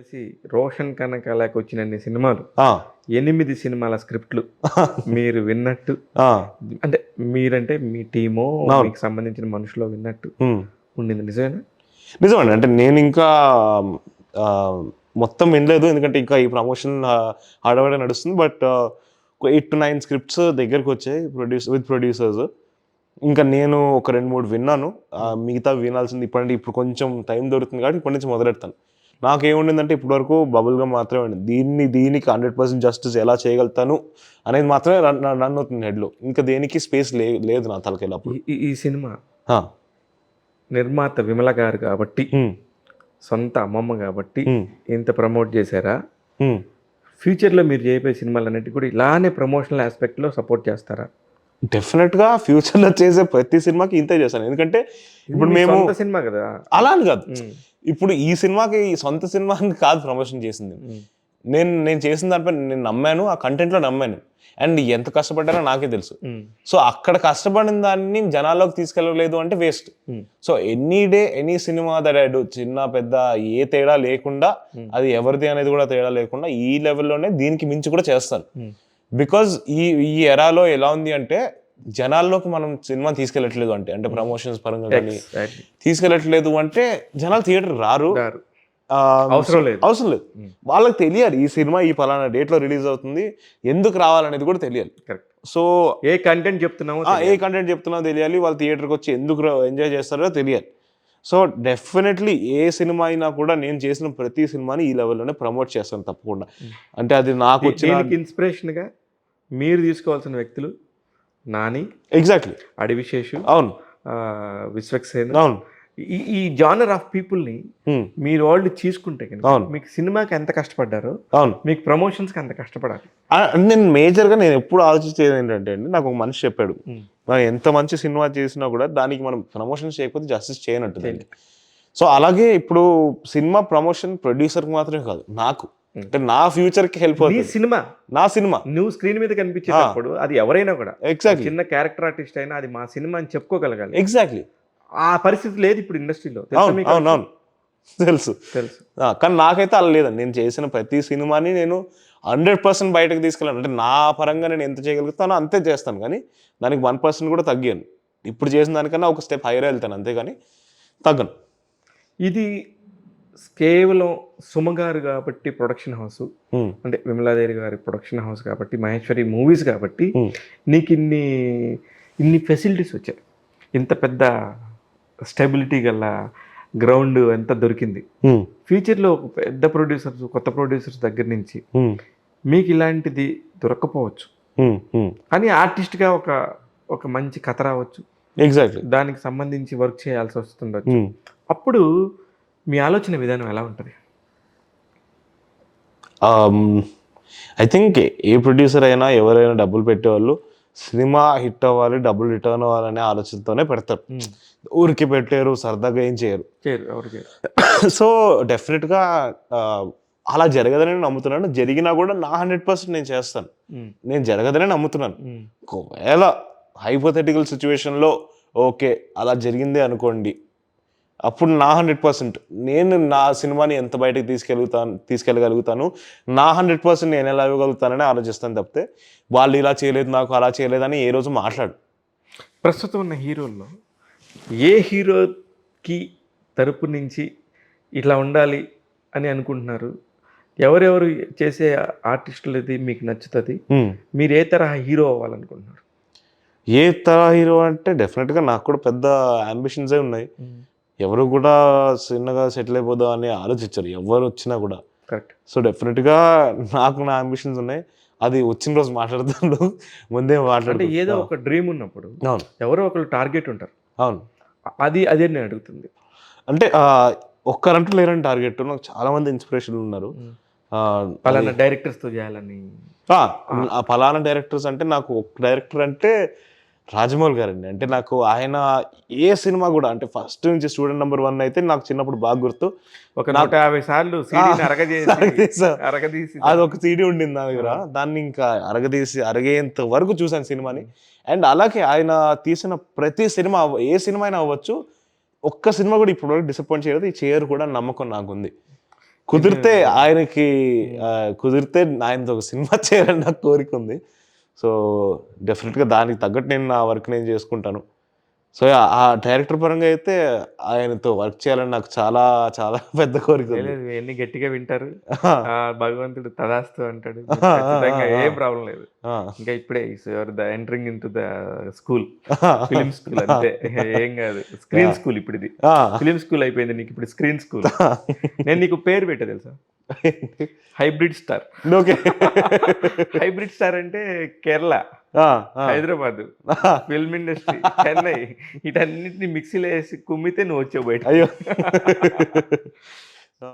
తెలిసి 'రోషన్ కనకాలకి' వచ్చినన్ని సినిమాలు, ఆ, 8 సినిమాల స్క్రిప్ట్లు మీరు విన్నట్టు, ఆ, అంటే మీరంటే మీ టీమో అవును. మీకు సంబంధించిన మనుషులో విన్నట్టు ఉమ్. ఉండింది నిజమేనా? నిజమండి. అంటే నేను ఇంకా ఆ, మొత్తం వినలేదు, ఎందుకంటే ఇంకా ఈ ప్రమోషన్ హడావిడి నడుస్తుంది. బట్ ఒక 8 to 9 స్క్రిప్ట్స్ దగ్గరకు వచ్చాయి ప్రొడ్యూసర్స్. ఇంకా నేను ఒక 2-3 విన్నాను. మిగతా వినాల్సింది ఇప్పుడు కొంచెం టైం దొరుకుతుంది కాబట్టి ఇప్పటి నుంచి మొదలెడతాను. నాకేముండిందంటే ఇప్పటివరకు బబుల్ గమ్ మాత్రమే ఉండింది. దీనికి 100% జస్టిస్ ఎలా చేయగలుగుతాను అనేది మాత్రమే రన్ అవుతుంది హెడ్లో. ఇంకా దేనికి స్పేస్ లేదు నా తలకెళ్ళప్పుడు. ఈ సినిమా నిర్మాత విమల గారు కాబట్టి, సొంత అమ్మమ్మ కాబట్టి ఇంత ప్రమోట్ చేశారా? ఫ్యూచర్లో మీరు చేయబోయే సినిమాలన్నిటి కూడా ఇలానే ప్రమోషనల్ ఆస్పెక్ట్లో సపోర్ట్ చేస్తారా? డెఫినెట్గా ఫ్యూచర్లో చేసే ప్రతి సినిమాకి ఇంతే చేస్తాను. ఎందుకంటే ఇప్పుడు మేము సొంత సినిమా కదా. అలా అని కాదు, ఇప్పుడు ఈ సినిమాకి సొంత సినిమాని కాదు ప్రమోషన్ చేసింది. నేను చేసిన దానిపై నేను నమ్మాను, ఆ కంటెంట్లో నమ్మాను. అండ్ ఎంత కష్టపడ్డారో నాకే తెలుసు. సో అక్కడ కష్టపడిన దాన్ని జనాల్లోకి తీసుకెళ్ళలేదు అంటే waste. So any cinema that I do, చిన్న పెద్ద ఏ తేడా లేకుండా, అది ఎవరిది అనేది కూడా తేడా లేకుండా ఈ లెవెల్లోనే దీనికి మించి కూడా చేస్తాను. బికాజ్ ఈ ఎరాలో ఎలా ఉంది అంటే జనాల్లోకి మనం సినిమా తీసుకెళ్ళట్లేదు అంటే ప్రమోషన్స్ పరంగా కానీ తీసుకెళ్ళట్లేదు అంటే జనాలు థియేటర్ రారు, అవసరం లేదు. వాళ్ళకి తెలియాలి ఈ సినిమా ఈ పలానా డేట్లో రిలీజ్ అవుతుంది, ఎందుకు రావాలనేది కూడా తెలియాలి. సో ఏ కంటెంట్ చెప్తున్నామో తెలియాలి, వాళ్ళు థియేటర్కి వచ్చి ఎందుకు ఎంజాయ్ చేస్తారో తెలియాలి. సో డెఫినెట్లీ ఏ సినిమా అయినా కూడా నేను చేసిన ప్రతి సినిమాని ఈ లెవెల్లోనే ప్రమోట్ చేస్తాను తప్పకుండా. అంటే అది నాకు వచ్చిన ఇన్స్పిరేషన్గా మీరు తీసుకోవాల్సిన వ్యక్తులు నాని, ఎగ్జాక్ట్లీ, అడివిశేషు, అవును, విశ్వక్సేన్, అవును, ఈ జానర్ ఆఫ్ పీపుల్ని మీరు వాళ్ళు తీసుకుంటే మీకు సినిమాకి ఎంత కష్టపడ్డారో, అవును, మీకు ప్రమోషన్స్కి అంత కష్టపడాలి. నేను మేజర్గా నేను ఎప్పుడు ఆలోచించేది ఏంటంటే అండి, నాకు ఒక మనిషి చెప్పాడు, మనం ఎంత మంచి సినిమా చేసినా కూడా దానికి మనం ప్రమోషన్స్ చేయకపోతే జస్టిస్ చేయనట్టుందండి. సో అలాగే ఇప్పుడు సినిమా ప్రమోషన్ ప్రొడ్యూసర్కి మాత్రమే కాదు, నాకు అంటే నా ఫ్యూచర్కి హెల్ప్ అవుతుంది. నా సినిమా నువ్వు స్క్రీన్ మీద కనిపించేటప్పుడు అది ఎవరైనా కూడా, ఎగ్జాక్ట్లీ, చిన్న క్యారెక్టర్ ఆర్టిస్ట్ అయినా అది మా సినిమా అని చెప్పుకోగలగాలి. ఎగ్జాక్ట్లీ, ఆ పరిస్థితి లేదు ఇప్పుడు ఇండస్ట్రీలో. అవును, తెలుసు. కానీ నాకైతే అలా లేదండి. నేను చేసిన ప్రతి సినిమాని నేను 100% బయటకు తీసుకెళ్ళాను. అంటే నా పరంగా నేను ఎంత చేయగలుగుతానో అంతే చేస్తాను, కానీ దానికి 1% కూడా తగ్గాను. ఇప్పుడు చేసిన దానికన్నా ఒక స్టెప్ హైర్ వెళ్తాను, అంతేగాని తగ్గను. ఇది కేవలం సుమగారు కాబట్టి ప్రొడక్షన్ హౌస్, అంటే విమలాదేవి గారి ప్రొడక్షన్ హౌస్ కాబట్టి, మహేశ్వరి మూవీస్ కాబట్టి నీకు ఇన్ని ఫెసిలిటీస్ వచ్చాయి, ఇంత పెద్ద స్టెబిలిటీ గల గ్రౌండ్ ఎంత దొరికింది. ఫ్యూచర్లో ఒక పెద్ద ప్రొడ్యూసర్స్, కొత్త ప్రొడ్యూసర్స్ దగ్గర నుంచి మీకు ఇలాంటిది దొరక్కపోవచ్చు, కానీ ఆర్టిస్ట్గా ఒక మంచి కథ రావచ్చు, ఎగ్జాక్ట్లీ, దానికి సంబంధించి వర్క్ చేయాల్సి వస్తుండొచ్చు. అప్పుడు మీ ఆలోచన విధానం ఎలా ఉంటుంది? ఐ థింక్ ఏ ప్రొడ్యూసర్ అయినా ఎవరైనా డబ్బులు పెట్టేవాళ్ళు సినిమా హిట్ అవ్వాలి, డబ్బులు రిటర్న్ అవ్వాలనే ఆలోచనతోనే పెడతారు. ఊరికి పెట్టారు, సరదాగా ఏం చేయరు. సో డెఫినెట్గా అలా జరగదని నమ్ముతున్నాను. జరిగినా కూడా నా 100% నేను చేస్తాను. నేను జరగదనే నమ్ముతున్నాను. ఒకవేళ హైపోథెటికల్ సిచ్యువేషన్లో ఓకే అలా జరిగిందే అనుకోండి, అప్పుడు నా 100% నేను నా సినిమాని ఎంత బయటకు తీసుకెళ్ళగలుగుతాను, నా 100% నేను ఎలా ఇవ్వగలుగుతానని ఆలోచిస్తాను తప్పితే వాళ్ళు ఇలా చేయలేదు, నాకు అలా చేయలేదని ఏ రోజు మాట్లాడు. ప్రస్తుతం ఉన్న హీరోల్లో ఏ హీరోకి తరపు నుంచి ఇట్లా ఉండాలి అని అనుకుంటున్నారు? ఎవరెవరు చేసే ఆర్టిస్టులది మీకు నచ్చుతుంది? మీరు ఏ తరహా హీరో అవ్వాలనుకుంటున్నారు? ఏ తరహా హీరో అంటే డెఫినెట్గా నాకు కూడా పెద్ద అంబిషన్సే ఉన్నాయి. ఎవరు కూడా చిన్నగా సెటిల్ అయిపోదాం అని ఆలోచించారు ఎవరు వచ్చినా కూడా. కరెక్ట్. సో డెఫినెట్గా నాకు నా అంబిషన్స్ ఉన్నాయి. అది వచ్చిన రోజు మాట్లాడుతాను, ముందే మాట్లాడుతూ. ఏదో ఒక డ్రీమ్ ఉన్నప్పుడు అవును, ఎవరో ఒకరు టార్గెట్ ఉంటారు. అవును, అదే నేను అడుగుతుంది. అంటే ఒక్కరంటూ లేరని టార్గెట్, నాకు చాలా మంది ఇన్స్పిరేషన్ ఉన్నారు. పలానా డైరెక్టర్స్తో చేయాలని. పలానా డైరెక్టర్స్ అంటే నాకు ఒక డైరెక్టర్ అంటే రాజమౌళి గారండి. అంటే నాకు ఆయన ఏ సినిమా కూడా, అంటే ఫస్ట్ నుంచి స్టూడెంట్ నెంబర్ 1 అయితే నాకు చిన్నప్పుడు బాగా గుర్తు. ఒక 150 సార్లు అరగదీసి అది ఒక సీడీ ఉండింది నా దగ్గర. దాన్ని ఇంకా అరగేంత వరకు చూసాను సినిమాని. అండ్ అలాగే ఆయన తీసిన ప్రతి సినిమా, ఏ సినిమా అయినా అవ్వచ్చు, ఒక్క సినిమా కూడా ఇప్పటివరకు డిసప్పాయింట్ చేయలేదు. ఈ చేయరు కూడా నమ్మకం నాకుంది. కుదిరితే ఆయనకి కుదిరితే ఆయనతో ఒక సినిమా చేయాలని నాకు కోరిక ఉంది. సో డెఫినెట్గా దానికి తగ్గట్టు నేను నా వర్క్ నేను చేసుకుంటాను. సో ఆ డైరెక్టర్ పరంగా అయితే ఆయనతో వర్క్ చేయాలని నాకు చాలా చాలా పెద్ద కోరిక ఉంది. లేదు ఎన్ని గట్టిగా వింటారు. భగవంతుడు తదాస్తు అంటాడు. ఖచ్చితంగా ఏం ప్రాబ్లం లేదు. ఇంకా ఇప్పుడే entering in to the school, film school అంతే, ఏం కాదు. స్క్రీన్ స్కూల్ ఇప్పుడు ఇది. ఫిలిం స్కూల్ అయిపోయింది నీకు, ఇప్పుడు స్క్రీన్ స్కూల్. నేను నీకు పేరు పెట్టా తెలుసా, hybrid star. Okay. Hybrid star అంటే కేరళ, హైదరాబాద్, ఫిల్మ్ ఇండస్ట్రీ, చెన్నై, వీటన్నిటిని మిక్సీలో వేసి కుమ్మితే నువ్వు వచ్చావు బయట. అయ్యో